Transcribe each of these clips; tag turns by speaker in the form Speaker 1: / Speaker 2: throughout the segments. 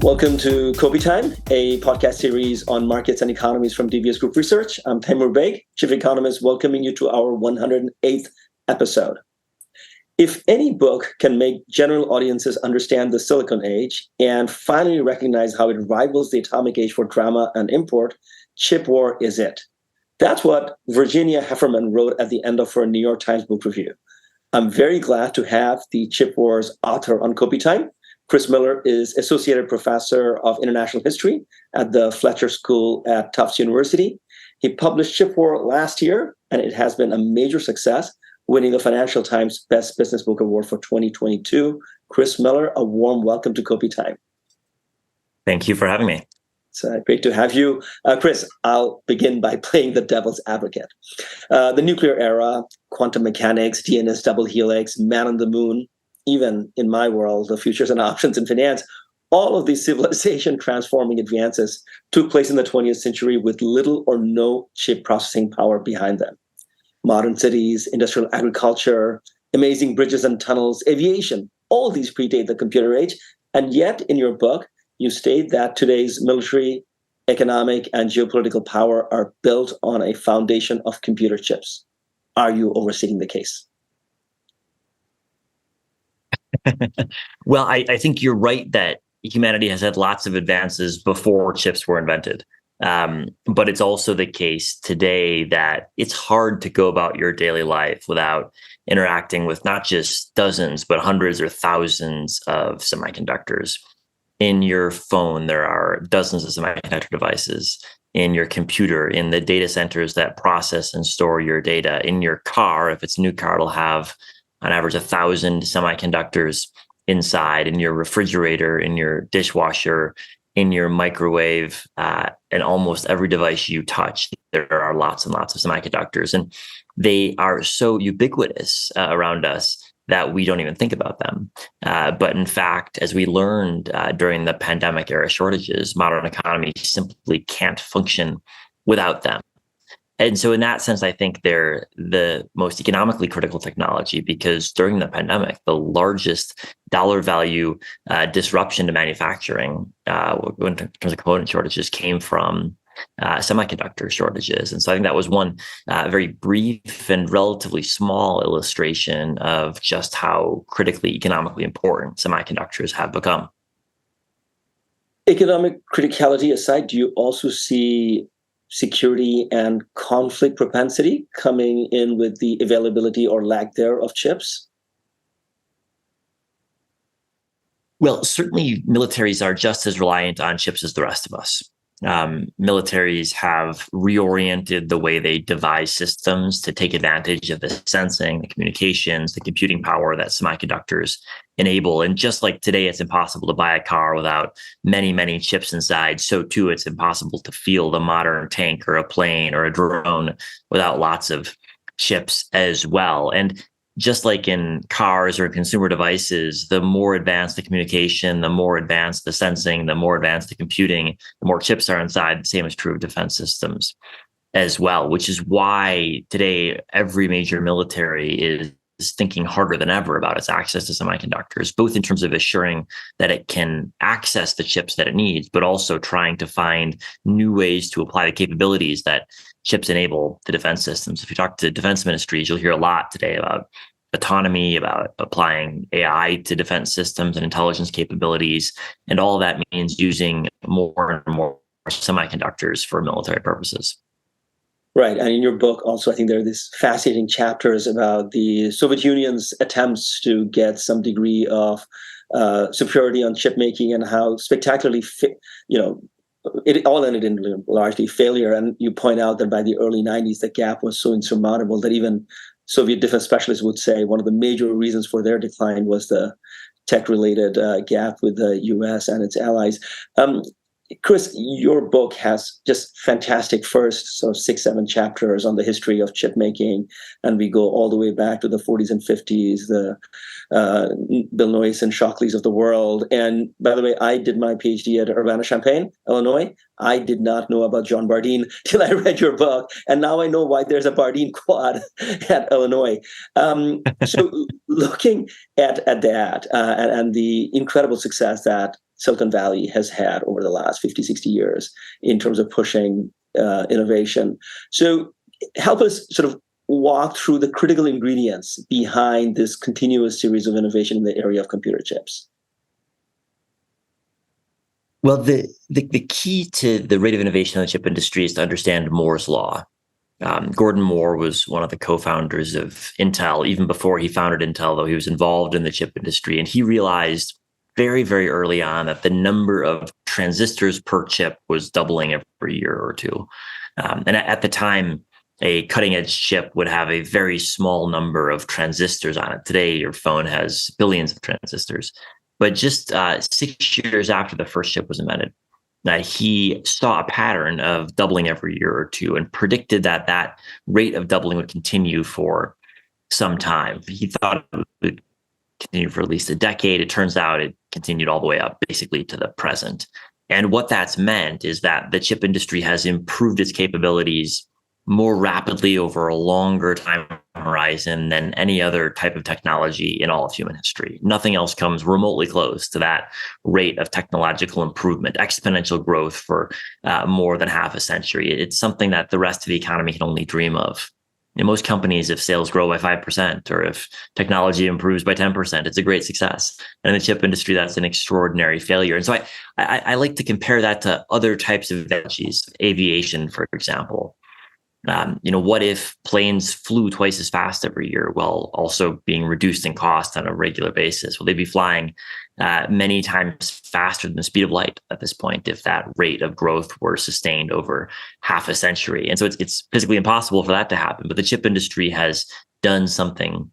Speaker 1: Welcome to Kopi Time, a podcast series on markets and economies from DBS Group Research. I'm Taimur Baig, Chief Economist, welcoming you to our 108th episode. If any book can make general audiences understand the Silicon Age and finally recognize how it rivals the atomic age for drama and import, Chip War is it. That's what Virginia Heffernan wrote at the end of her New York Times book review. I'm very glad to have the Chip War's author on Kopi Time. Chris Miller is Associate Professor of International History at the Fletcher School at Tufts University. He published Chip War last year, and it has been a major success, winning the Financial Times Best Business Book Award for 2022. Chris Miller, a warm welcome to Kopi Time.
Speaker 2: Thank you for having me.
Speaker 1: It's great to have you. Chris, I'll begin by playing the devil's advocate. The nuclear era, quantum mechanics, DNS double helix, man on the moon, even in my world, the futures and options in finance, all of these civilization transforming advances took place in the 20th century with little or no chip processing power behind them. Modern cities, industrial agriculture, amazing bridges and tunnels, aviation, all these predate the computer age. And yet in your book, you state that today's military, economic, and geopolitical power are built on a foundation of computer chips. Are you overstating the case?
Speaker 2: Well, I think you're right that humanity has had lots of advances before chips were invented. But it's also the case today that it's hard to go about your daily life without interacting with not just dozens, but hundreds or thousands of semiconductors. In your phone, there are dozens of semiconductor devices. In your computer, in the data centers that process and store your data. In your car, if it's a new car, it'll have on average 1,000 semiconductors inside. In your refrigerator, in your dishwasher, in your microwave, and almost every device you touch, there are lots and lots of semiconductors. And they are so ubiquitous around us that we don't even think about them. But in fact, as we learned during the pandemic era shortages, modern economies simply can't function without them. And so in that sense, I think they're the most economically critical technology because during the pandemic, the largest dollar value disruption to manufacturing in terms of component shortages came from semiconductor shortages. And so I think that was one very brief and relatively small illustration of just how critically economically important semiconductors have become.
Speaker 1: Economic criticality aside, do you also see security and conflict propensity coming in with the availability or lack there of chips?
Speaker 2: Well, certainly militaries are just as reliant on chips as the rest of us. Militaries have reoriented the way they devise systems to take advantage of the sensing, the communications, the computing power that semiconductors enable. And just like today, it's impossible to buy a car without many, many chips inside, so too it's impossible to field a modern tank or a plane or a drone without lots of chips as well. And just like in cars or consumer devices, the more advanced the communication, the more advanced the sensing, the more advanced the computing, the more chips are inside. The same is true of defense systems as well, which is why today every major military is thinking harder than ever about its access to semiconductors, both in terms of assuring that it can access the chips that it needs, but also trying to find new ways to apply the capabilities that chips enable to defense systems. If you talk to defense ministries, you'll hear a lot today about autonomy, about applying AI to defense systems and intelligence capabilities. And all that means using more and more semiconductors for military purposes.
Speaker 1: Right. And in your book, also, I think there are these fascinating chapters about the Soviet Union's attempts to get some degree of superiority on chip making and how spectacularly, it all ended in largely failure. And you point out that by the early 90s, the gap was so insurmountable that even Soviet defense specialists would say one of the major reasons for their decline was the tech-related gap with the U.S. and its allies. Chris, your book has just fantastic first 6-7 chapters on the history of chip making, and we go all the way back to the 40s and 50s, the Bill Noyce and Shockleys of the world. And by the way, I did my PhD at Urbana-Champaign, Illinois. I did not know about John Bardeen till I read your book, and now I know why there's a Bardeen quad at Illinois. So looking at that and the incredible success that Silicon Valley has had over the last 50, 60 years in terms of pushing innovation. So help us sort of walk through the critical ingredients behind this continuous series of innovation in the area of computer chips.
Speaker 2: Well, the key to the rate of innovation in the chip industry is to understand Moore's law. Gordon Moore was one of the co-founders of Intel. Even before he founded Intel, though, he was involved in the chip industry. And he realized very, very early on that the number of transistors per chip was doubling every year or two. And at the time, a cutting edge chip would have a very small number of transistors on it. Today, your phone has billions of transistors. But just 6 years after the first chip was invented, he saw a pattern of doubling every year or two and predicted that that rate of doubling would continue for some time. He thought it would continue for at least a decade. It turns out it continued all the way up basically to the present. And what that's meant is that the chip industry has improved its capabilities more rapidly over a longer time horizon than any other type of technology in all of human history. Nothing else comes remotely close to that rate of technological improvement, exponential growth for more than half a century. It's something that the rest of the economy can only dream of. In most companies, if sales grow by 5% or if technology improves by 10%, it's a great success. And in the chip industry, that's an extraordinary failure. And so I like to compare that to other types of technologies, aviation, for example. What if planes flew twice as fast every year while also being reduced in cost on a regular basis? Will they be flying many times faster than the speed of light at this point if that rate of growth were sustained over half a century? And so it's physically impossible for that to happen. But the chip industry has done something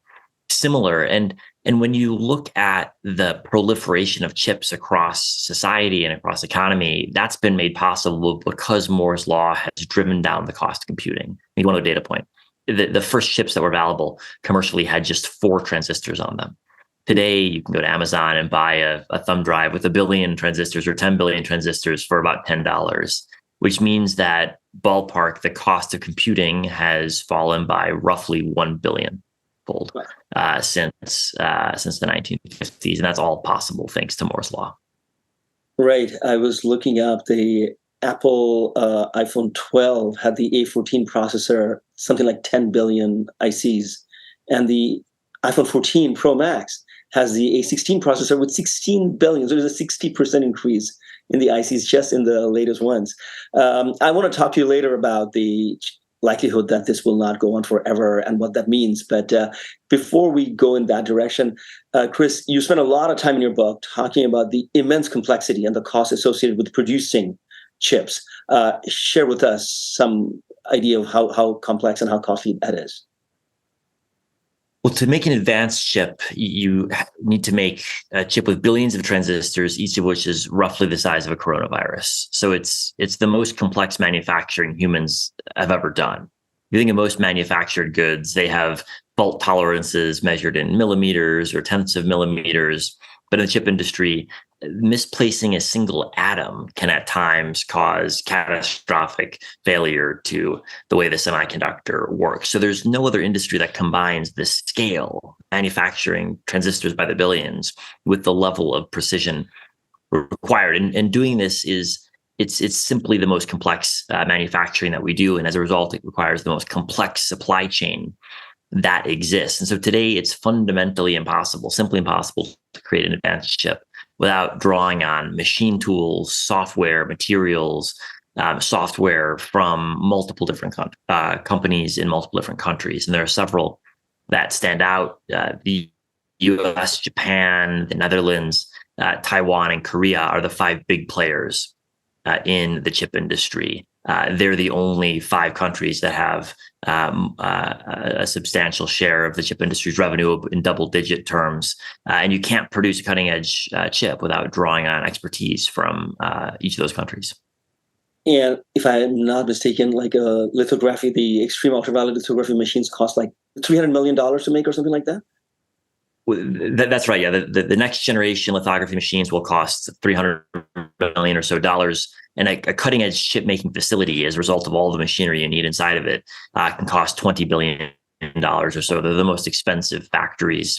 Speaker 2: similar. And when you look at the proliferation of chips across society and across economy, that's been made possible because Moore's law has driven down the cost of computing. I need one other data point. The first chips that were available commercially had just 4 transistors on them. Today, you can go to Amazon and buy a thumb drive with 1 billion transistors or 10 billion transistors for about $10, which means that ballpark, the cost of computing has fallen by roughly 1 billion. Since the 1950s, and that's all possible thanks to Moore's law.
Speaker 1: Right. I was looking up the Apple iPhone 12 had the A14 processor, something like 10 billion ICs, and the iPhone 14 Pro Max has the A16 processor with 16 billion. So there's a 60% increase in the ICs just in the latest ones. I want to talk to you later about the likelihood that this will not go on forever and what that means. But before we go in that direction, Chris, you spent a lot of time in your book talking about the immense complexity and the cost associated with producing chips. Share with us some idea of how complex and how costly that is.
Speaker 2: Well, to make an advanced chip, you need to make a chip with billions of transistors, each of which is roughly the size of a coronavirus. So it's the most complex manufacturing humans have ever done. If you think of most manufactured goods, they have fault tolerances measured in millimeters or tenths of millimeters. But in the chip industry, misplacing a single atom can at times cause catastrophic failure to the way the semiconductor works. So there's no other industry that combines the scale, manufacturing transistors by the billions, with the level of precision required. And doing this it's simply the most complex manufacturing that we do. And as a result, it requires the most complex supply chain that exists. And so today it's fundamentally impossible, simply impossible to create an advanced chip without drawing on machine tools, software, materials, software from multiple different companies in multiple different countries. And there are several that stand out. The US, Japan, the Netherlands, Taiwan, and Korea are the 5 big players in the chip industry. They're the only 5 countries that have a substantial share of the chip industry's revenue in double-digit terms. And you can't produce a cutting-edge chip without drawing on expertise from each of those countries.
Speaker 1: And if I'm not mistaken, like a lithography, the extreme ultraviolet lithography machines cost like $300 million to make or something like that?
Speaker 2: That's right. Yeah, the next generation lithography machines will cost $300 million or so dollars. And a cutting edge chip making facility, as a result of all the machinery you need inside of it, can cost $20 billion or so. They're the most expensive factories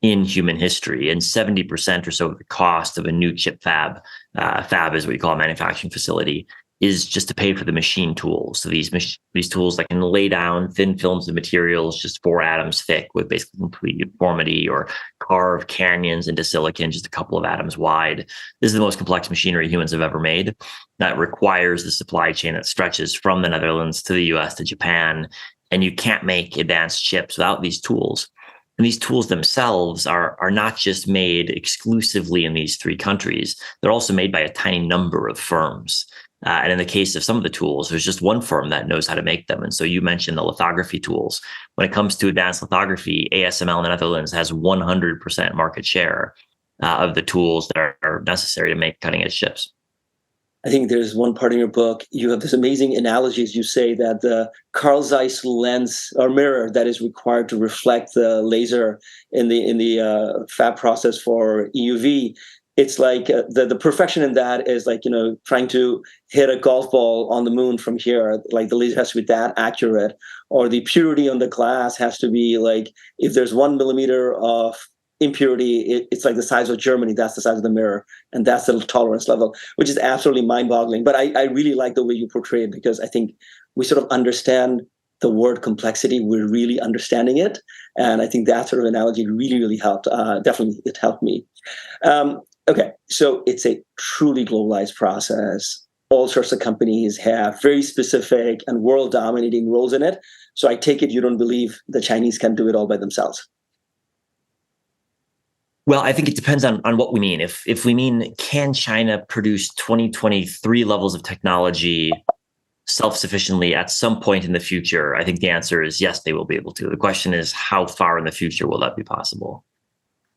Speaker 2: in human history, and 70% or so of the cost of a new chip fab, fab is what you call a manufacturing facility, is just to pay for the machine tools. So these tools that can lay down thin films of materials just 4 atoms thick with basically complete uniformity, or carve canyons into silicon just a couple of atoms wide. This is the most complex machinery humans have ever made. That requires the supply chain that stretches from the Netherlands to the US to Japan. And you can't make advanced chips without these tools. And these tools themselves are not just made exclusively in these 3 countries. They're also made by a tiny number of firms. And in the case of some of the tools, there's just one firm that knows how to make them. And so you mentioned the lithography tools. When it comes to advanced lithography, ASML in the Netherlands has 100% market share of the tools that are necessary to make cutting edge chips.
Speaker 1: I think there's one part in your book, you have this amazing analogies. You say that the Carl Zeiss lens or mirror that is required to reflect the laser in the fab process for EUV, it's like the perfection in that is like, trying to hit a golf ball on the moon from here. Like the laser has to be that accurate, or the purity on the glass has to be like, if there's 1 millimeter of impurity, it's like the size of Germany. That's the size of the mirror, and that's the tolerance level, which is absolutely mind-boggling. But I really like the way you portray it, because I think we sort of understand the word complexity. We're really understanding it, and I think that sort of analogy really helped. Definitely, it helped me. Okay, so it's a truly globalized process. All sorts of companies have very specific and world-dominating roles in it. So I take it you don't believe the Chinese can do it all by themselves.
Speaker 2: Well, I think it depends on what we mean. If we mean, can China produce 2023 levels of technology self-sufficiently at some point in the future, I think the answer is yes, they will be able to. The question is, how far in the future will that be possible?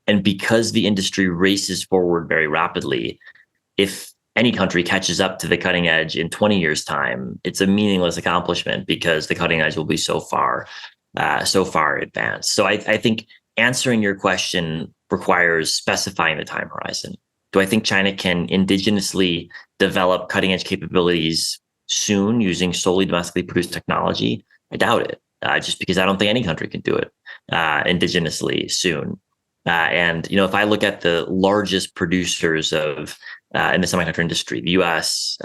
Speaker 2: And because the industry races forward very rapidly, if any country catches up to the cutting edge in 20 years' time, it's a meaningless accomplishment, because the cutting edge will be so far advanced. So I think answering your question requires specifying the time horizon. Do I think China can indigenously develop cutting edge capabilities soon using solely domestically produced technology? I doubt it, just because I don't think any country can do it indigenously soon. And if I look at the largest producers of in the semiconductor industry, the U.S.,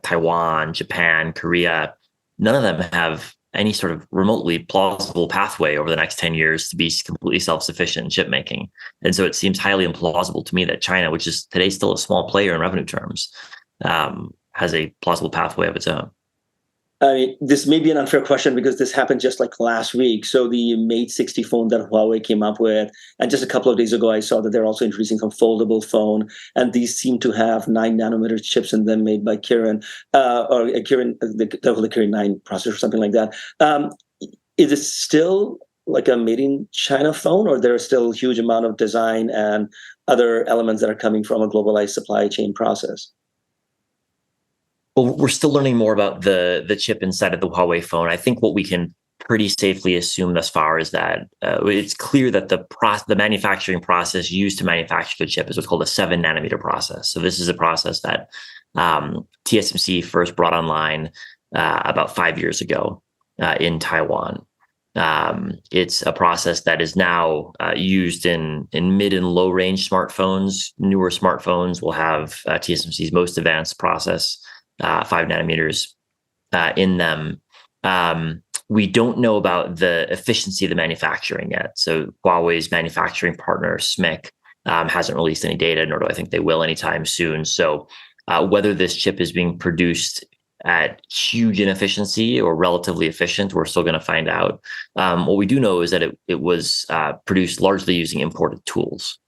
Speaker 2: Taiwan, Japan, Korea, none of them have any sort of remotely plausible pathway over the next 10 years to be completely self-sufficient in chip making. And so it seems highly implausible to me that China, which is today still a small player in revenue terms, has a plausible pathway of its own.
Speaker 1: I mean, this may be an unfair question because this happened just like last week. So the Mate 60 phone that Huawei came up with, and just a couple of days ago, I saw that they're also introducing some foldable phone, and these seem to have 9 nanometer chips in them made by Kirin, or Kirin, the Kirin 9 processor or something like that. Is it still like a made in China phone, or there's still a huge amount of design and other elements that are coming from a globalized supply chain process?
Speaker 2: Well, we're still learning more about the chip inside of the Huawei phone. I think what we can pretty safely assume thus far is that it's clear that the manufacturing process used to manufacture the chip is what's called a 7 nanometer process. So this is a process that TSMC first brought online about 5 years ago in Taiwan. It's a process that is now used in mid and low range smartphones. Newer smartphones will have TSMC's most advanced process, 5 nanometers in them. We don't know about the efficiency of the manufacturing yet. So Huawei's manufacturing partner, SMIC, hasn't released any data, nor do I think they will anytime soon. So whether this chip is being produced at huge inefficiency or relatively efficient, we're still going to find out. What we do know is that it was produced largely using imported tools,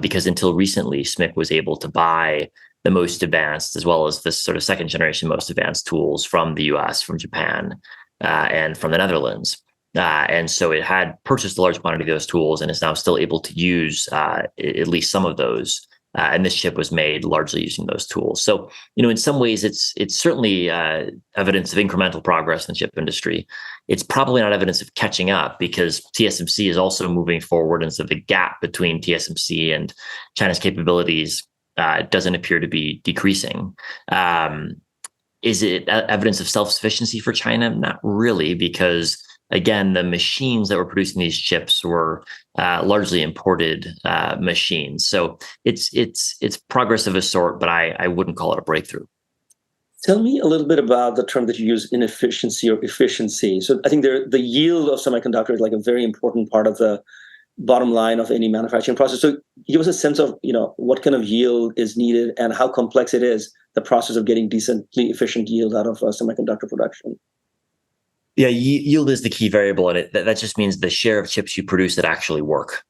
Speaker 2: because until recently, SMIC was able to buy the most advanced, as well as this sort of second generation most advanced tools from the US, from Japan, and from the Netherlands. And so it had purchased a large quantity of those tools and is now still able to use at least some of those. And this chip was made largely using those tools. So, in some ways, it's certainly evidence of incremental progress in the chip industry. It's probably not evidence of catching up, because TSMC is also moving forward. And so the gap between TSMC and China's capabilities doesn't appear to be decreasing. Is it evidence of self-sufficiency for China? Not really, because again, the machines that were producing these chips were largely imported machines. So it's progress of a sort, but I wouldn't call it a breakthrough.
Speaker 1: Tell me a little bit about the term that you use, inefficiency or efficiency. So I think the yield of semiconductor is like a very important part of the bottom line of any manufacturing process. So give us a sense of, what kind of yield is needed and how complex it is, the process of getting decently efficient yield out of semiconductor production.
Speaker 2: Yeah, yield is the key variable in it. That just means the share of chips you produce that actually work.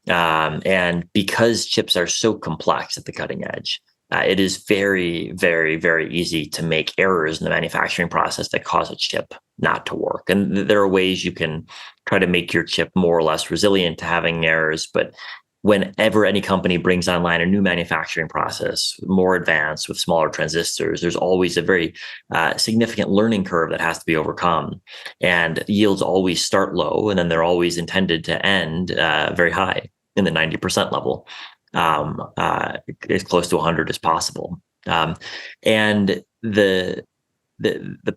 Speaker 2: And because chips are so complex at the cutting edge, it is very, very, very easy to make errors in the manufacturing process that cause a chip not to work. And there are ways you can try to make your chip more or less resilient to having errors. But whenever any company brings online a new manufacturing process, more advanced with smaller transistors, there's always a very significant learning curve that has to be overcome. And yields always start low, and then they're always intended to end very high in the 90% level. As close to 100 as possible. And the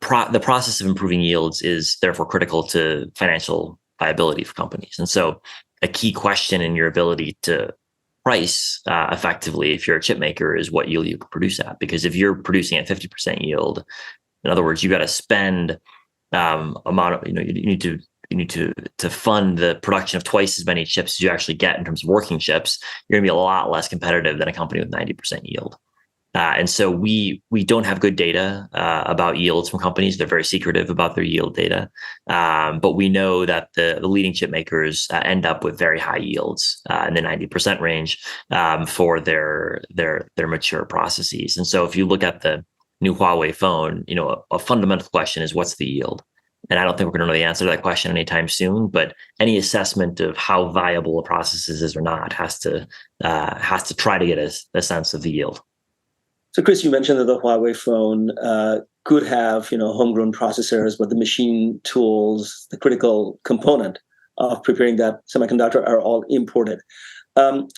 Speaker 2: process of improving yields is therefore critical to financial viability for companies. And so a key question in your ability to price effectively if you're a chip maker is what yield you can produce at. Because if you're producing at 50% yield, in other words, you got to spend amount of, you need to fund the production of twice as many chips as you actually get in terms of working chips. You're going to be a lot less competitive than a company with 90% yield. And so we don't have good data about yields from companies. They're very secretive about their yield data. But we know that the leading chip makers end up with very high yields in the 90% range for their mature processes. And so if you look at the new Huawei phone, a fundamental question is, what's the yield? And I don't think we're going to know the answer to that question anytime soon, but any assessment of how viable a process is or not has to try to get a sense of the yield.
Speaker 1: So Chris, you mentioned that the Huawei phone could have, homegrown processors, but the machine tools, the critical component of preparing that semiconductor are all imported.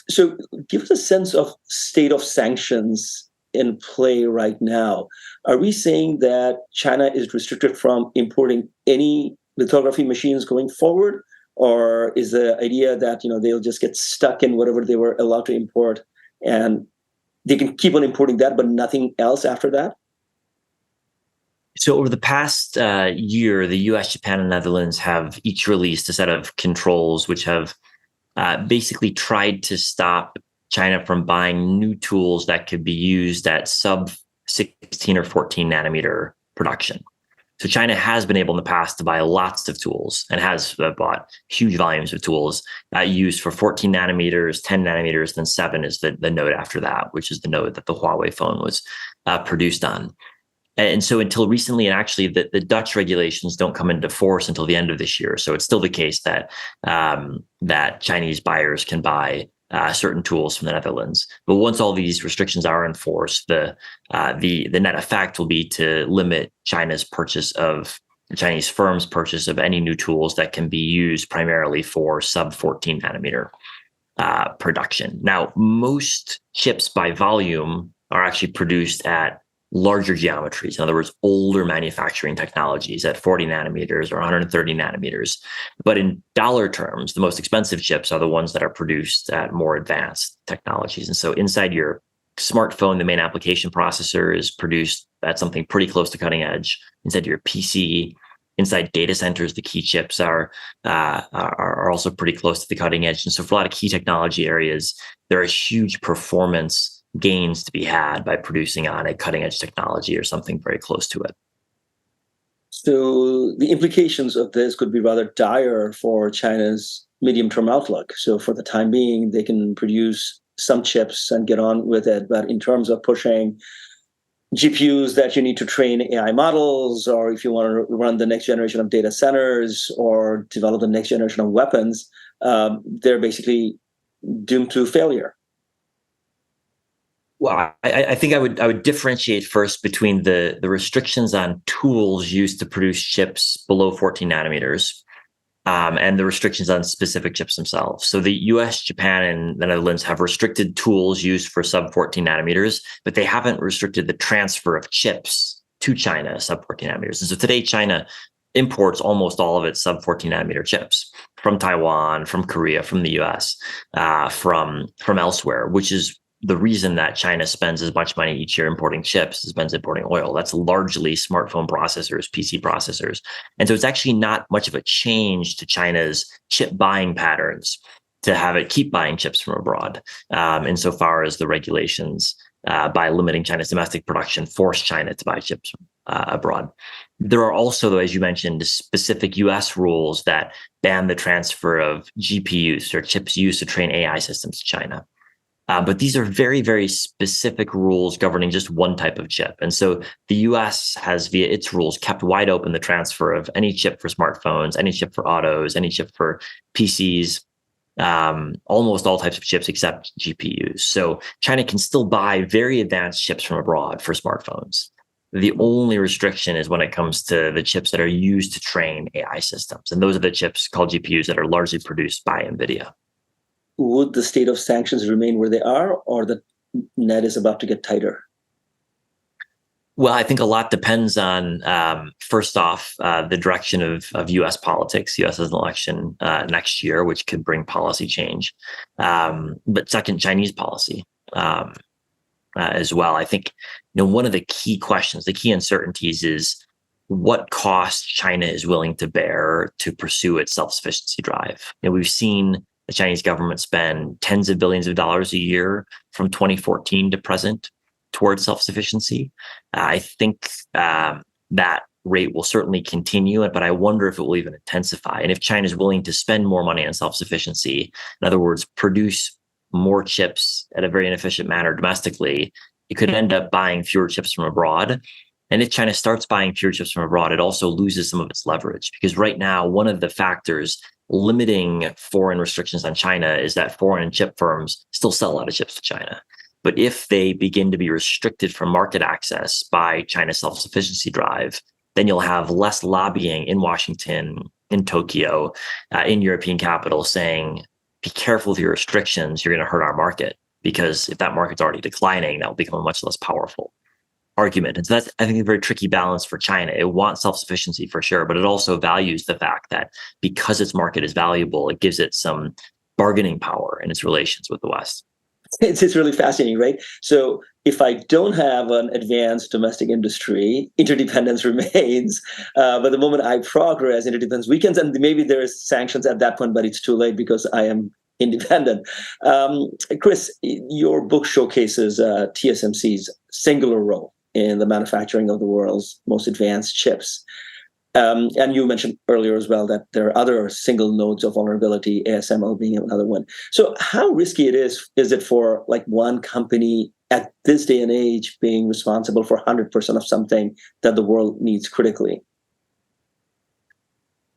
Speaker 1: So give us a sense of state of sanctions in play right now. Are we saying that China is restricted from importing any lithography machines going forward? Or is the idea that, they'll just get stuck in whatever they were allowed to import and they can keep on importing that, but nothing else after that?
Speaker 2: So over the past year, the US, Japan, and Netherlands have each released a set of controls which have basically tried to stop China from buying new tools that could be used at sub 16 or 14 nanometer production. So China has been able in the past to buy lots of tools and has bought huge volumes of tools used for 14 nanometers, 10 nanometers, then 7 is the node after that, which is the node that the Huawei phone was produced on. And so until recently, and actually the Dutch regulations don't come into force until the end of this year. So it's still the case that that Chinese buyers can buy certain tools from the Netherlands. But once all these restrictions are enforced, the net effect will be to limit Chinese firms' purchase of any new tools that can be used primarily for sub 14 nanometer production. Now, most chips by volume are actually produced at larger geometries. In other words, older manufacturing technologies at 40 nanometers or 130 nanometers. But in dollar terms, the most expensive chips are the ones that are produced at more advanced technologies. And so inside your smartphone, the main application processor is produced at something pretty close to cutting edge. Inside your PC, inside data centers, the key chips are also pretty close to the cutting edge. And so for a lot of key technology areas, there are huge performance gains to be had by producing on a cutting edge technology or something very close to it.
Speaker 1: So the implications of this could be rather dire for China's medium-term outlook. So for the time being, they can produce some chips and get on with it. But in terms of pushing GPUs that you need to train AI models, or if you want to run the next generation of data centers or develop the next generation of weapons, they're basically doomed to failure.
Speaker 2: Well, I think I would differentiate first between the restrictions on tools used to produce chips below 14 nanometers and the restrictions on specific chips themselves. So the US, Japan, and the Netherlands have restricted tools used for sub 14 nanometers, but they haven't restricted the transfer of chips to China sub 14 nanometers. And so today, China imports almost all of its sub 14 nanometer chips from Taiwan, from Korea, from the US, from elsewhere, which is the reason that China spends as much money each year importing chips as spends importing oil. That's largely smartphone processors, PC processors. And so it's actually not much of a change to China's chip buying patterns to have it keep buying chips from abroad, insofar as the regulations by limiting China's domestic production force China to buy chips abroad. There are also, though, as you mentioned, specific US rules that ban the transfer of GPUs or chips used to train AI systems to China. But these are very, very specific rules governing just one type of chip. And so the US has, via its rules, kept wide open the transfer of any chip for smartphones, any chip for autos, any chip for PCs, almost all types of chips except GPUs. So China can still buy very advanced chips from abroad for smartphones. The only restriction is when it comes to the chips that are used to train AI systems. And those are the chips called GPUs that are largely produced by NVIDIA.
Speaker 1: Would the state of sanctions remain where they are, or the net is about to get tighter?
Speaker 2: Well, I think a lot depends on, first off, the direction of U.S. politics. U.S. has an election next year, which could bring policy change. But second, Chinese policy as well. I think one of the key questions, the key uncertainties is what cost China is willing to bear to pursue its self-sufficiency drive. We've seen the Chinese government spend tens of billions of dollars a year from 2014 to present towards self-sufficiency. I think that rate will certainly continue, but I wonder if it will even intensify. And if China is willing to spend more money on self-sufficiency, in other words, produce more chips at a very inefficient manner domestically, it could end up buying fewer chips from abroad. And if China starts buying fewer chips from abroad, it also loses some of its leverage, because right now, one of the factors limiting foreign restrictions on China is that foreign chip firms still sell a lot of chips to China. But if they begin to be restricted from market access by China's self-sufficiency drive, then you'll have less lobbying in Washington, in Tokyo, in European capitals saying, be careful with your restrictions, you're going to hurt our market. Because if that market's already declining, that will become a much less powerful argument. And so that's, I think, a very tricky balance for China. It wants self-sufficiency for sure, but it also values the fact that because its market is valuable, it gives it some bargaining power in its relations with the West.
Speaker 1: It's really fascinating, right? So if I don't have an advanced domestic industry, interdependence remains. But the moment I progress, interdependence weakens, and maybe there is sanctions at that point, but it's too late because I am independent. Chris, your book showcases TSMC's singular role in the manufacturing of the world's most advanced chips. And you mentioned earlier as well that there are other single nodes of vulnerability, ASML being another one. So how risky is it for like one company at this day and age being responsible for 100% of something that the world needs critically?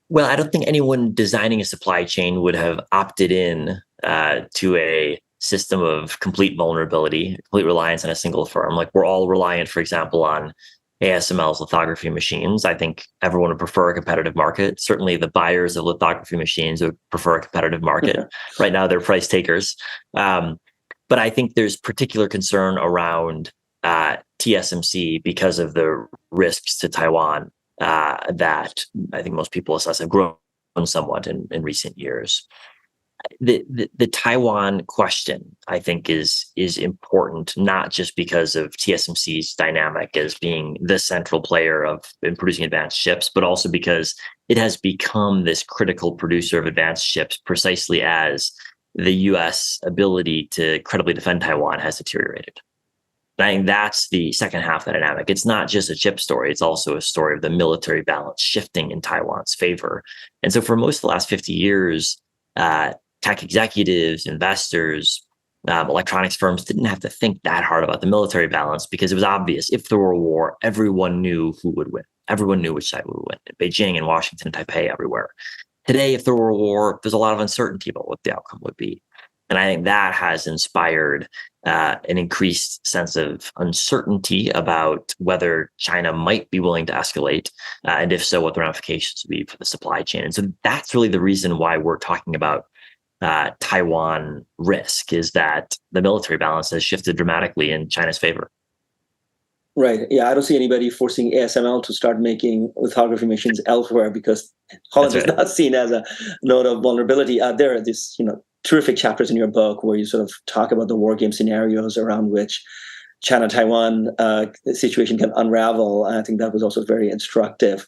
Speaker 2: Well, I don't think anyone designing a supply chain would have opted in to a system of complete vulnerability, complete reliance on a single firm. Like we're all reliant, for example, on ASML's lithography machines. I think everyone would prefer a competitive market. Certainly the buyers of lithography machines would prefer a competitive market. Yeah. Right now, they're price takers. But I think there's particular concern around TSMC because of the risks to Taiwan that I think most people assess have grown somewhat in recent years. The Taiwan question, I think, is important, not just because of TSMC's dynamic as being the central player in producing advanced chips, but also because it has become this critical producer of advanced chips precisely as the U.S. ability to credibly defend Taiwan has deteriorated. And I think that's the second half of the dynamic. It's not just a chip story. It's also a story of the military balance shifting in Taiwan's favor. And so for most of the last 50 years, tech executives, investors, electronics firms didn't have to think that hard about the military balance because it was obvious if there were a war, everyone knew who would win. Everyone knew which side would win. Beijing and Washington and Taipei everywhere. Today, if there were a war, there's a lot of uncertainty about what the outcome would be. And I think that has inspired an increased sense of uncertainty about whether China might be willing to escalate, and if so, what the ramifications would be for the supply chain. And so that's really the reason why we're talking about Taiwan risk, is that the military balance has shifted dramatically in China's favor.
Speaker 1: Right. Yeah, I don't see anybody forcing ASML to start making lithography machines elsewhere because
Speaker 2: That's
Speaker 1: Holland is
Speaker 2: right.
Speaker 1: not seen as a node of vulnerability. There are these, terrific chapters in your book where you sort of talk about the war game scenarios around which China-Taiwan situation can unravel. And I think that was also very instructive.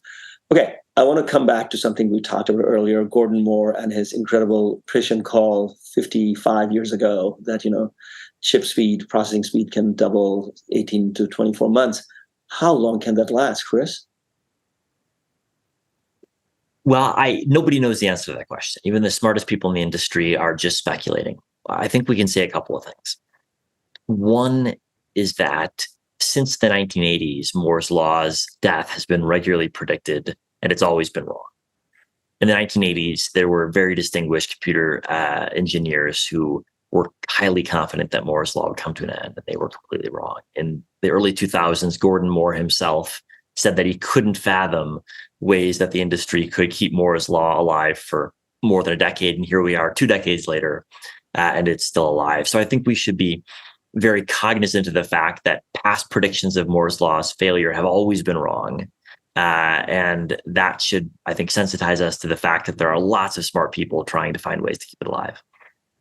Speaker 1: Okay, I want to come back to something we talked about earlier, Gordon Moore and his incredible precision call 55 years ago that, chip speed, processing speed can double 18 to 24 months. How long can that last, Chris?
Speaker 2: Well, nobody knows the answer to that question. Even the smartest people in the industry are just speculating. I think we can say a couple of things. One is that since the 1980s, Moore's law's death has been regularly predicted, and it's always been wrong. In the 1980s, there were very distinguished computer engineers who were highly confident that Moore's law would come to an end, and they were completely wrong. In the early 2000s, Gordon Moore himself said that he couldn't fathom ways that the industry could keep Moore's law alive for more than a decade. And here we are 2 decades later, and it's still alive. So I think we should be very cognizant of the fact that past predictions of Moore's law's failure have always been wrong. And that should, I think, sensitize us to the fact that there are lots of smart people trying to find ways to keep it alive.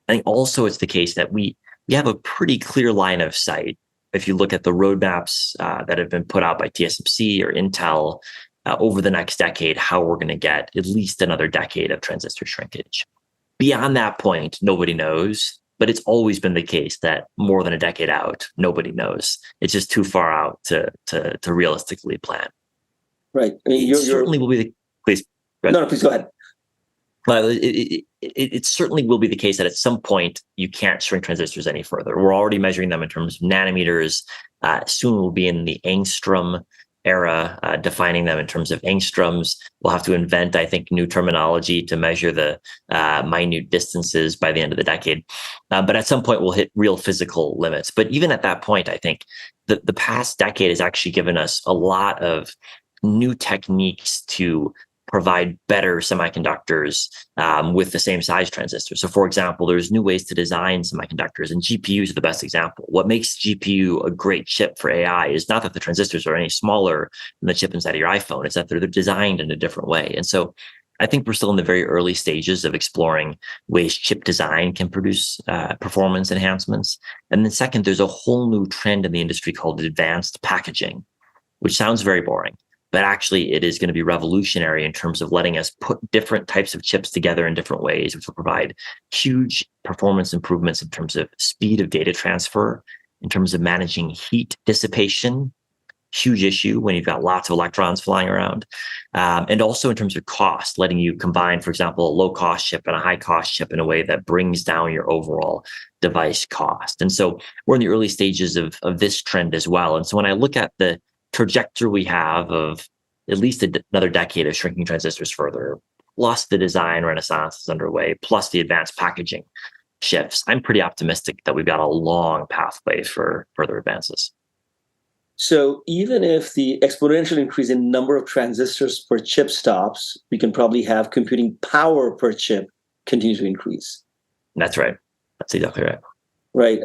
Speaker 2: I think also it's the case that we have a pretty clear line of sight. If you look at the roadmaps that have been put out by TSMC or Intel over the next decade, how we're going to get at least another decade of transistor shrinkage. Beyond that point, nobody knows, but it's always been the case that more than a decade out, nobody knows. It's just too far out to realistically plan.
Speaker 1: Right. I
Speaker 2: mean, certainly will be the please.
Speaker 1: No, please go ahead.
Speaker 2: It certainly will be the case that at some point you can't shrink transistors any further. We're already measuring them in terms of nanometers. Soon we'll be in the angstrom era, defining them in terms of angstroms. We'll have to invent, I think, new terminology to measure the minute distances by the end of the decade. But at some point we'll hit real physical limits. But even at that point, I think the past decade has actually given us a lot of new techniques to provide better semiconductors with the same size transistor. So for example, there's new ways to design semiconductors, and GPUs are the best example. What makes GPU a great chip for AI is not that the transistors are any smaller than the chip inside of your iPhone, it's that they're designed in a different way. And so I think we're still in the very early stages of exploring ways chip design can produce performance enhancements. And then second, there's a whole new trend in the industry called advanced packaging, which sounds very boring. But actually, it is going to be revolutionary in terms of letting us put different types of chips together in different ways, which will provide huge performance improvements in terms of speed of data transfer, in terms of managing heat dissipation, huge issue when you've got lots of electrons flying around, and also in terms of cost, letting you combine, for example, a low-cost chip and a high-cost chip in a way that brings down your overall device cost. And so we're in the early stages of this trend as well. And so when I look at the trajectory we have of at least another decade of shrinking transistors further, plus the design renaissance is underway, plus the advanced packaging shifts, I'm pretty optimistic that we've got a long pathway for further advances.
Speaker 1: So even if the exponential increase in number of transistors per chip stops, we can probably have computing power per chip continue to increase.
Speaker 2: That's right. That's exactly right.
Speaker 1: Right.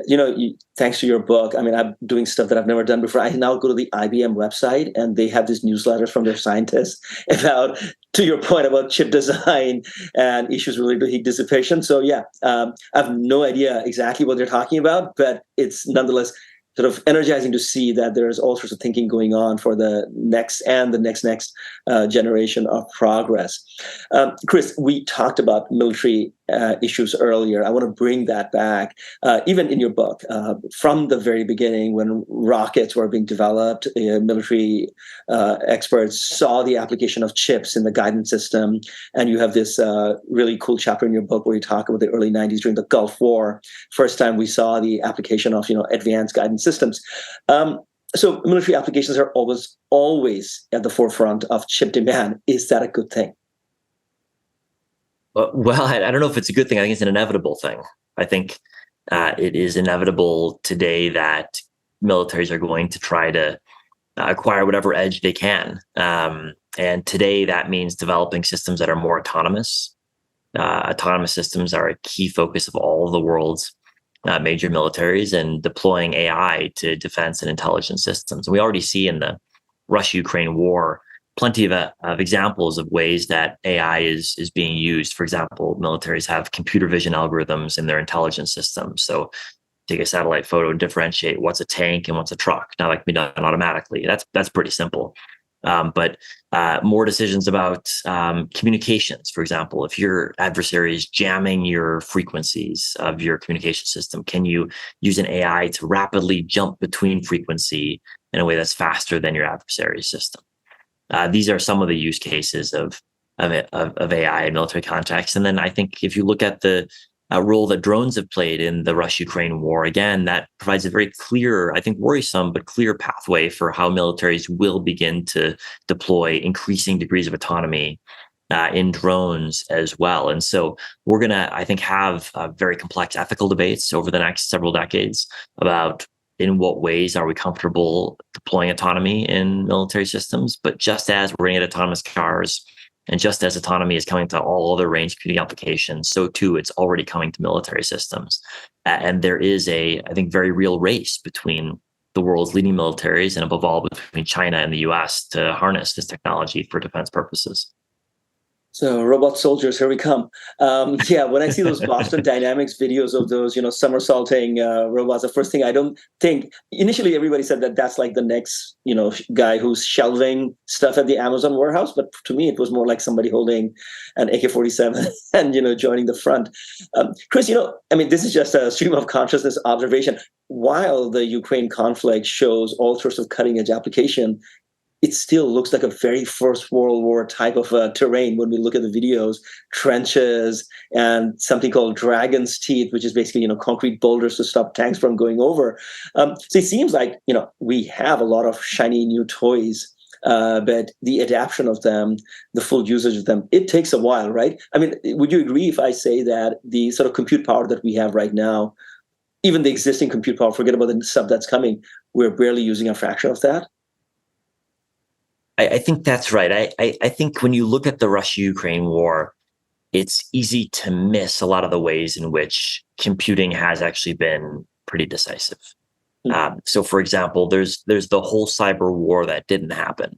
Speaker 1: Thanks to your book, I mean, I'm doing stuff that I've never done before. I now go to the IBM website and they have these newsletters from their scientists about, to your point about chip design and issues related to heat dissipation. So yeah, I have no idea exactly what they're talking about, but it's nonetheless sort of energizing to see that there's all sorts of thinking going on for the next generation of progress. Chris, we talked about military issues earlier. I want to bring that back. Even in your book, from the very beginning, when rockets were being developed, military experts saw the application of chips in the guidance system. And you have this really cool chapter in your book where you talk about the early 90s during the Gulf War. First time we saw the application of advanced guidance systems. So military applications are always at the forefront of chip demand. Is that a good thing?
Speaker 2: Well, I don't know if it's a good thing. I think it's an inevitable thing. I think it is inevitable today that militaries are going to try to acquire whatever edge they can. And today that means developing systems that are more autonomous. Autonomous systems are a key focus of all of the world's major militaries and deploying AI to defense and intelligence systems. And we already see in the Russia-Ukraine war plenty of examples of ways that AI is being used. For example, militaries have computer vision algorithms in their intelligence systems. So take a satellite photo and differentiate what's a tank and what's a truck. Now, that can be done automatically. That's pretty simple. But more decisions about communications. For example, if your adversary is jamming your frequencies of your communication system, can you use an AI to rapidly jump between frequency in a way that's faster than your adversary's system? These are some of the use cases of AI in military context. And then I think if you look at the role that drones have played in the Russia-Ukraine war, again, that provides a very clear, I think worrisome, but clear pathway for how militaries will begin to deploy increasing degrees of autonomy in drones as well. And so we're going to, I think, have very complex ethical debates over the next several decades about in what ways are we comfortable deploying autonomy in military systems. But just as we're going to get autonomous cars, and just as autonomy is coming to all other range computing applications, so too it's already coming to military systems. And there is I think, very real race between the world's leading militaries and above all between China and the US to harness this technology for defense purposes.
Speaker 1: So robot soldiers, here we come. When I see those Boston Dynamics videos of those, somersaulting robots, the first thing I don't think, initially everybody said that that's like the next, guy who's shelving stuff at the Amazon warehouse. But to me, it was more like somebody holding an AK-47 and, joining the front. Chris, this is just a stream of consciousness observation. While the Ukraine conflict shows all sorts of cutting edge application, it still looks like a very First World War type of terrain when we look at the videos, trenches and something called dragon's teeth, which is basically, concrete boulders to stop tanks from going over. So it seems like, we have a lot of shiny new toys, but the adaptation of them, the full usage of them, it takes a while, right? Would you agree if I say that the sort of compute power that we have right now, even the existing compute power, forget about the stuff that's coming, we're barely using a fraction of that?
Speaker 2: I think that's right. I think when you look at the Russia-Ukraine war, it's easy to miss a lot of the ways in which computing has actually been pretty decisive. So, for example, there's the whole cyber war that didn't happen.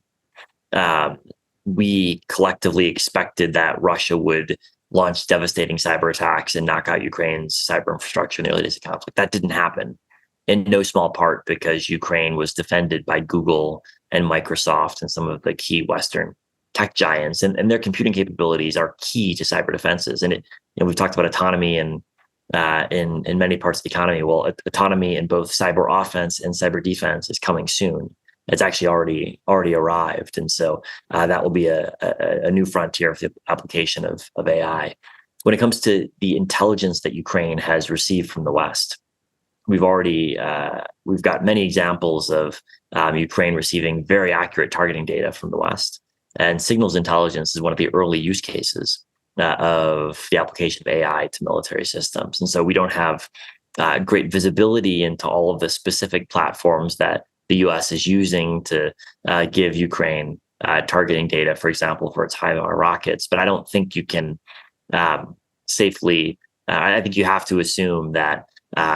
Speaker 2: We collectively expected that Russia would launch devastating cyber attacks and knock out Ukraine's cyber infrastructure in the early days of conflict. That didn't happen, in no small part because Ukraine was defended by Google and Microsoft and some of the key Western tech giants, and their computing capabilities are key to cyber defenses. And we've talked about autonomy in many parts of the economy. Well, autonomy in both cyber offense and cyber defense is coming soon. It's actually already arrived, and so that will be a new frontier for the application of AI. When it comes to the intelligence that Ukraine has received from the West, we've got many examples of Ukraine receiving very accurate targeting data from the West, and signals intelligence is one of the early use cases of the application of AI to military systems. And so we don't have great visibility into all of the specific platforms that the U.S. is using to give Ukraine targeting data, for example, for its HIMARS rockets. But I don't think you can safely. I think you have to assume that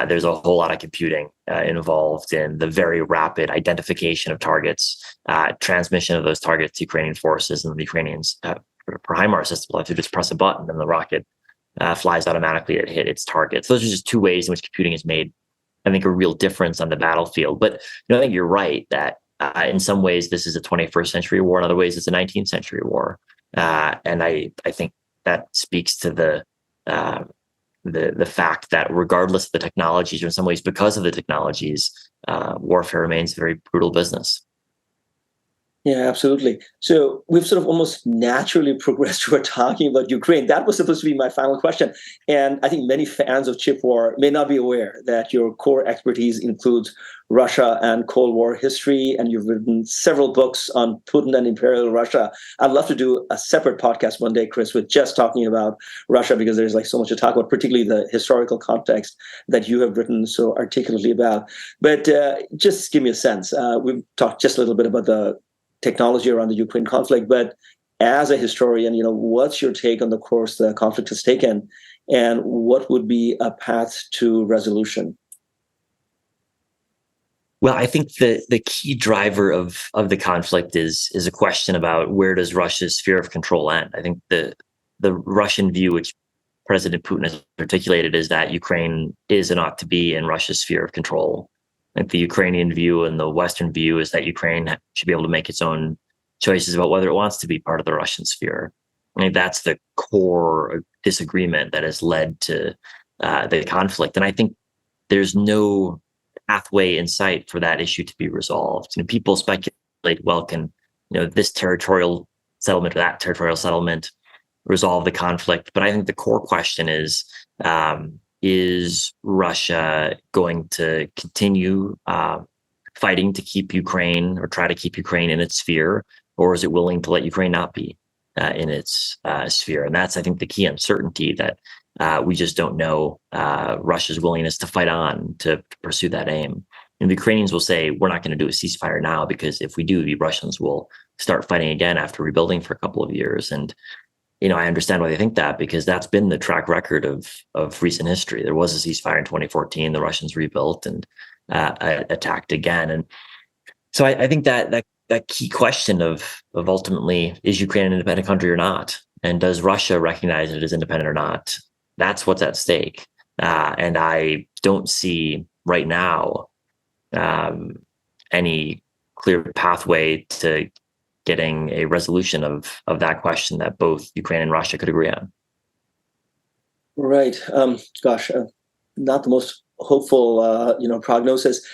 Speaker 2: there's a whole lot of computing involved in the very rapid identification of targets, transmission of those targets to Ukrainian forces, and the Ukrainians for HIMARS system will have to just press a button and the rocket flies automatically to hit its targets. Those are just two ways in which computing has made, I think, a real difference on the battlefield. But I think you're right that in some ways this is a 21st century war, in other ways it's a 19th century war, and I think that speaks to the fact that regardless of the technologies, or in some ways because of the technologies, warfare remains a very brutal business.
Speaker 1: Yeah, absolutely. So we've sort of almost naturally progressed toward talking about Ukraine. That was supposed to be my final question. And I think many fans of chip war may not be aware that your core expertise includes Russia and Cold War history, and you've written several books on Putin and Imperial Russia. I'd love to do a separate podcast one day, Chris, with just talking about Russia, because there's like so much to talk about, particularly the historical context that you have written so articulately about. But just give me a sense. We've talked just a little bit about the technology around the Ukraine conflict, but as a historian, what's your take on the course the conflict has taken, and what would be a path to resolution?
Speaker 2: Well, I think the key driver of the conflict is a question about where does Russia's sphere of control end. I think the Russian view, which President Putin has articulated, is that Ukraine is and ought to be in Russia's sphere of control. I think the Ukrainian view and the Western view is that Ukraine should be able to make its own choices about whether it wants to be part of the Russian sphere. I think that's the core disagreement that has led to the conflict. And I think there's no pathway in sight for that issue to be resolved. People speculate, well, can this territorial settlement or that territorial settlement resolve the conflict? But I think the core question is Russia going to continue fighting to keep Ukraine or try to keep Ukraine in its sphere, or is it willing to let Ukraine not be in its sphere? And that's, I think, the key uncertainty that we just don't know Russia's willingness to fight on to pursue that aim. And the Ukrainians will say, we're not going to do a ceasefire now, because if we do, the Russians will start fighting again after rebuilding for a couple of years. And I understand why they think that, because that's been the track record of recent history. There was a ceasefire in 2014. The Russians rebuilt and attacked again. And so I think that key question of ultimately, is Ukraine an independent country or not? And does Russia recognize it as independent or not? That's what's at stake. And I don't see right now any clear pathway to getting a resolution of that question that both Ukraine and Russia could agree on.
Speaker 1: Right. Not the most hopeful, prognosis.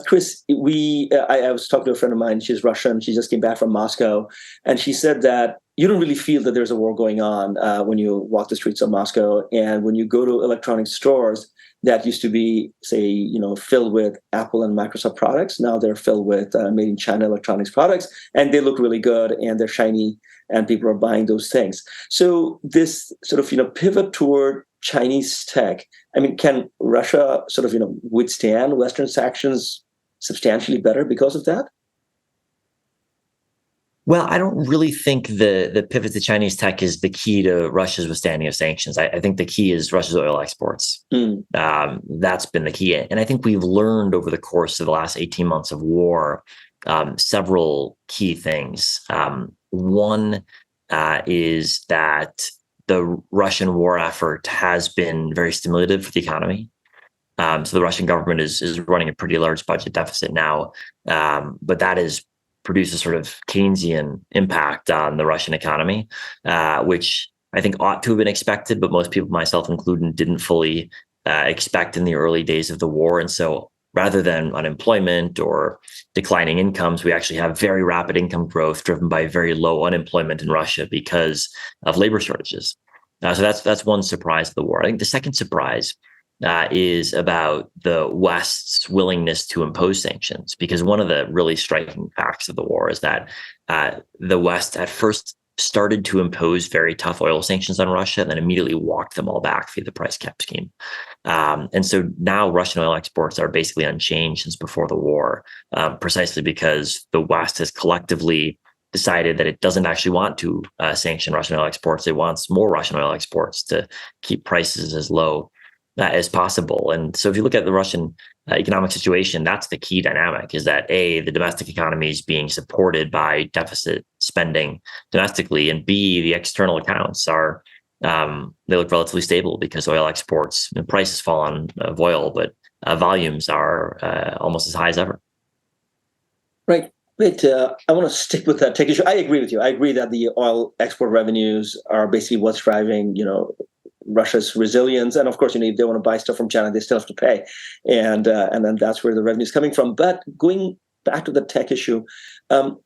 Speaker 1: Chris, I was talking to a friend of mine. She's Russian. She just came back from Moscow, and she said that you don't really feel that there's a war going on when you walk the streets of Moscow, and when you go to electronic stores that used to be, say, filled with Apple and Microsoft products. Now they're filled with made in China electronics products, and they look really good and they're shiny, and people are buying those things. So this sort of pivot toward Chinese tech. I mean, can Russia sort of withstand Western sanctions substantially better because of that?
Speaker 2: Well, I don't really think the pivot to Chinese tech is the key to Russia's withstanding of sanctions. I think the key is Russia's oil exports. That's been the key. And I think we've learned over the course of the last 18 months of war several key things. One is that the Russian war effort has been very stimulative for the economy. So the Russian government is running a pretty large budget deficit now, but that is produce a sort of Keynesian impact on the Russian economy, which I think ought to have been expected, but most people, myself included, didn't fully expect in the early days of the war. And so rather than unemployment or declining incomes, we actually have very rapid income growth driven by very low unemployment in Russia because of labor shortages. So that's one surprise of the war. I think the second surprise is about the West's willingness to impose sanctions, because one of the really striking facts of the war is that the West at first started to impose very tough oil sanctions on Russia and then immediately walked them all back via the price cap scheme. And so now Russian oil exports are basically unchanged since before the war, precisely because the West has collectively decided that it doesn't actually want to sanction Russian oil exports. It wants more Russian oil exports to keep prices as low as possible. And so if you look at the Russian economic situation, that's the key dynamic, is that A, the domestic economy is being supported by deficit spending domestically, and B, the external accounts are, they look relatively stable because oil exports, prices fall on of oil, but volumes are almost as high as ever.
Speaker 1: Right. But I want to stick with that tech issue. I agree with you. I agree that the oil export revenues are basically what's driving, Russia's resilience. And of course, if they want to buy stuff from China, they still have to pay. And then that's where the revenue is coming from. But going back to the tech issue, the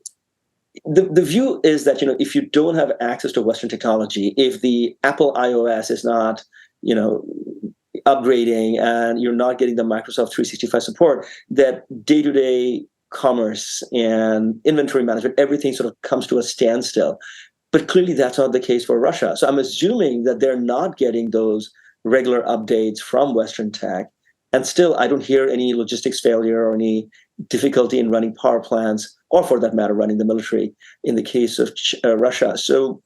Speaker 1: view is that, if you don't have access to Western technology, if the Apple iOS is not, upgrading and you're not getting the Microsoft 365 support, that day-to-day commerce and inventory management, everything sort of comes to a standstill. But clearly that's not the case for Russia. So I'm assuming that they're not getting those regular updates from Western tech. And still, I don't hear any logistics failure or any difficulty in running power plants, or for that matter, running the military in the case of Russia. So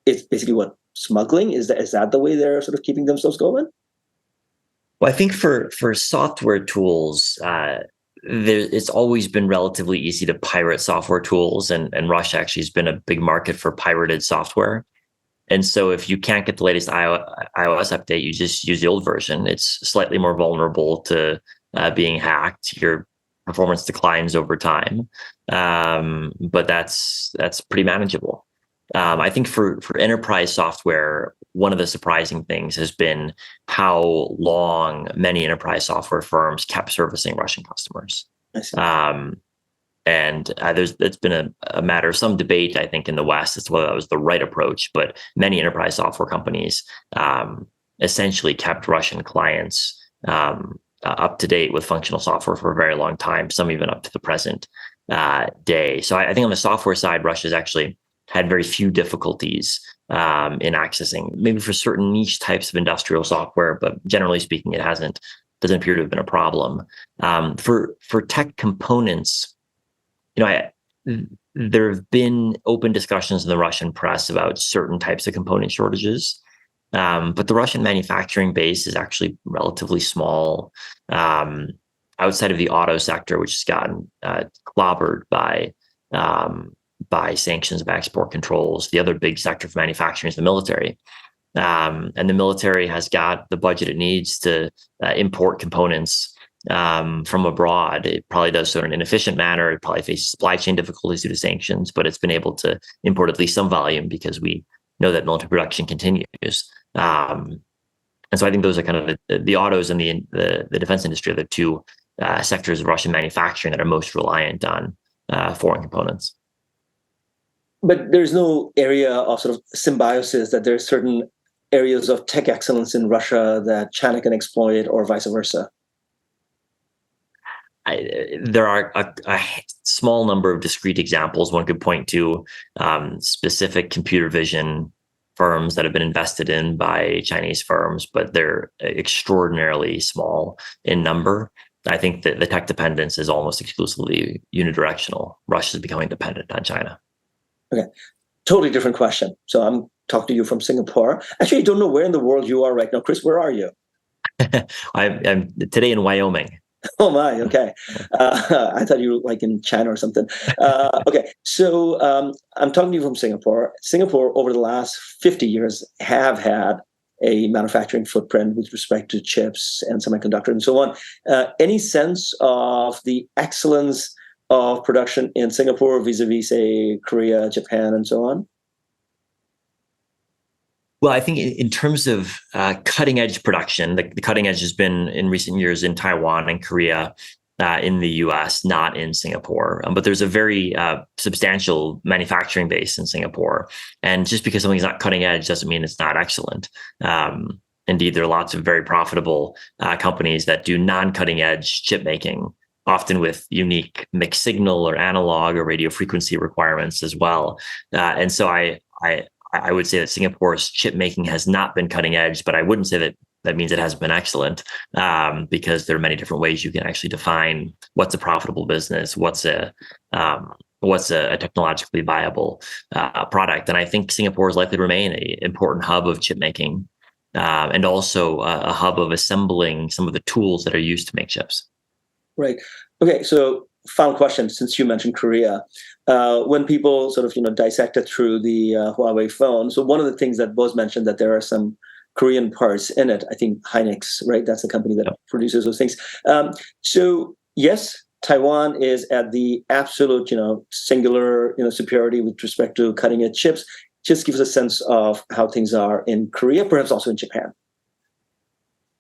Speaker 1: it's basically what, smuggling? Is that the way they're sort of keeping themselves going?
Speaker 2: Well, I think for software tools, it's always been relatively easy to pirate software tools, and Russia actually has been a big market for pirated software. And so if you can't get the latest iOS update, you just use the old version. It's slightly more vulnerable to being hacked. Your performance declines over time, but that's pretty manageable. I think for enterprise software, one of the surprising things has been how long many enterprise software firms kept servicing Russian customers.
Speaker 1: I see.
Speaker 2: It's been a matter of some debate, I think, in the West as to whether that was the right approach. But many enterprise software companies essentially kept Russian clients up to date with functional software for a very long time, some even up to the present day. So I think on the software side, Russia's actually had very few difficulties in accessing, maybe for certain niche types of industrial software, but generally speaking, it doesn't appear to have been a problem. For tech components, there have been open discussions in the Russian press about certain types of component shortages. But the Russian manufacturing base is actually relatively small. Outside of the auto sector, which has gotten clobbered by sanctions, by export controls, the other big sector for manufacturing is the military. And the military has got the budget it needs to import components from abroad. It probably does so in an inefficient manner. It probably faces supply chain difficulties due to sanctions, but it's been able to import at least some volume because we know that military production continues. And so I think those are kind of the autos and the defense industry are the two sectors of Russian manufacturing that are most reliant on foreign components.
Speaker 1: But there's no area of sort of symbiosis, that there's certain areas of tech excellence in Russia that China can exploit, or vice versa.
Speaker 2: There are a small number of discrete examples. One could point to specific computer vision firms that have been invested in by Chinese firms, but they're extraordinarily small in number. I think that the tech dependence is almost exclusively unidirectional. Russia is becoming dependent on China.
Speaker 1: Okay, totally different question. So I'm talking to you from Singapore. Actually, I don't know where in the world you are right now. Chris, where are you?
Speaker 2: I'm today in Wyoming.
Speaker 1: Oh my, okay. I thought you were like in China or something. Okay, so I'm talking to you from Singapore. Singapore, over the last 50 years, have had a manufacturing footprint with respect to chips and semiconductor and so on. Any sense of the excellence of production in Singapore vis-a-vis, say, Korea, Japan, and so on?
Speaker 2: Well, I think in terms of cutting edge production, the cutting edge has been in recent years in Taiwan and Korea, in the US, not in Singapore. But there's a very substantial manufacturing base in Singapore. And just because something's not cutting edge doesn't mean it's not excellent. Indeed, there are lots of very profitable companies that do non-cutting edge chip making, often with unique mixed signal or analog or radio frequency requirements as well. And so I would say that Singapore's chip making has not been cutting edge, but I wouldn't say that means it hasn't been excellent, because there are many different ways you can actually define what's a profitable business, what's a technologically viable product. And I think Singapore is likely to remain an important hub of chip making, and also a hub of assembling some of the tools that are used to make chips.
Speaker 1: Right. Okay. So, final question, since you mentioned Korea, when people sort of dissected through the Huawei phone, so one of the things that was mentioned that there are some Korean parts in it. I think Hynix, right? That's the company that produces those things. So yes, Taiwan is at the absolute singular superiority with respect to cutting edge chips. Just give us a sense of how things are in Korea, perhaps also in Japan.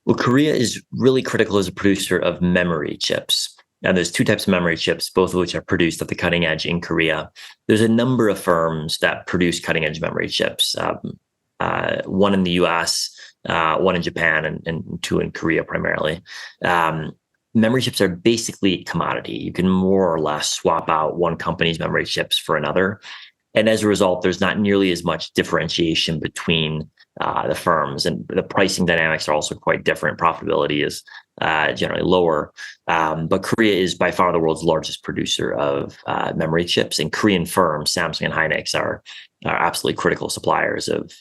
Speaker 2: Well, Korea is really critical as a producer of memory chips. Now, there's two types of memory chips, both of which are produced at the cutting edge in Korea. There's a number of firms that produce cutting edge memory chips, one in the US, one in Japan, and two in Korea primarily. Memory chips are basically commodity. You can more or less swap out one company's memory chips for another. And as a result, there's not nearly as much differentiation between the firms, and the pricing dynamics are also quite different. Profitability is generally lower, but Korea is by far the world's largest producer of memory chips, and Korean firms, Samsung and Hynix, are absolutely critical suppliers of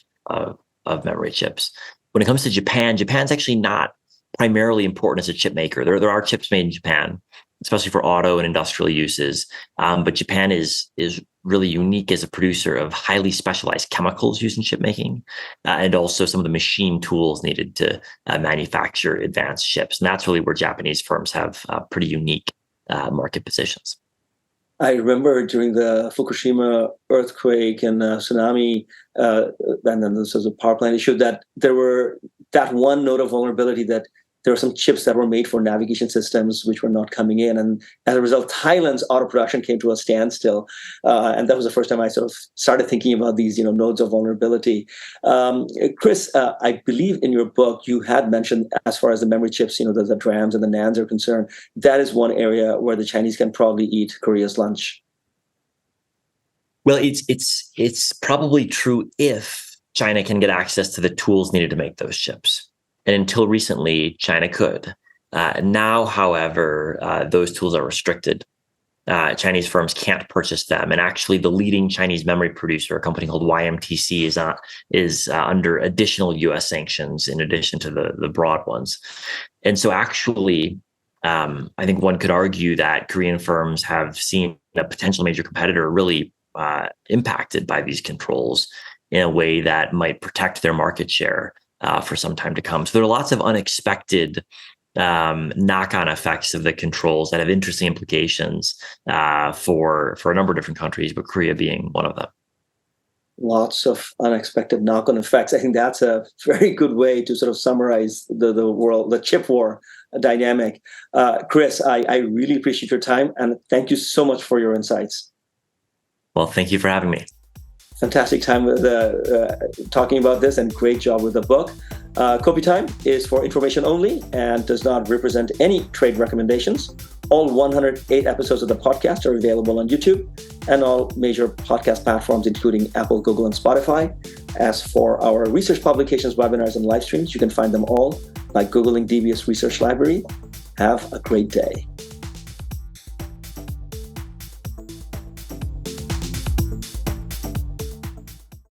Speaker 2: of memory chips. When it comes to Japan, Japan's actually not primarily important as a chip maker. There are chips made in Japan, especially for auto and industrial uses. But Japan is really unique as a producer of highly specialized chemicals used in chip making, and also some of the machine tools needed to manufacture advanced chips. And that's really where Japanese firms have pretty unique market positions.
Speaker 1: I remember during the Fukushima earthquake and tsunami, and then this was a power plant issue, that there were that one note of vulnerability that there were some chips that were made for navigation systems which were not coming in. And as a result, Thailand's auto production came to a standstill. And that was the first time I sort of started thinking about these, nodes of vulnerability. Chris, I believe in your book, you had mentioned as far as the memory chips, the DRAMs and the NANDs are concerned, that is one area where the Chinese can probably eat Korea's lunch.
Speaker 2: Well, it's probably true if China can get access to the tools needed to make those chips. And until recently, China could. Now, however, those tools are restricted. Chinese firms can't purchase them. And actually, the leading Chinese memory producer, a company called YMTC, is under additional U.S. sanctions in addition to the broad ones. And so actually, I think one could argue that Korean firms have seen a potential major competitor really impacted by these controls in a way that might protect their market share for some time to come. So there are lots of unexpected knock-on effects of the controls that have interesting implications for a number of different countries, but Korea being one of them.
Speaker 1: Lots of unexpected knock-on effects. I think that's a very good way to sort of summarize the world, the chip war dynamic. Chris, I really appreciate your time, and thank you so much for your insights.
Speaker 2: Well, thank you for having me.
Speaker 1: Fantastic time with talking about this, and great job with the book. Kopi Time is for information only and does not represent any trade recommendations. All 108 episodes of the podcast are available on YouTube and all major podcast platforms, including Apple, Google, and Spotify. As for our research publications, webinars, and live streams, you can find them all by Googling DBS Research Library. Have a great day.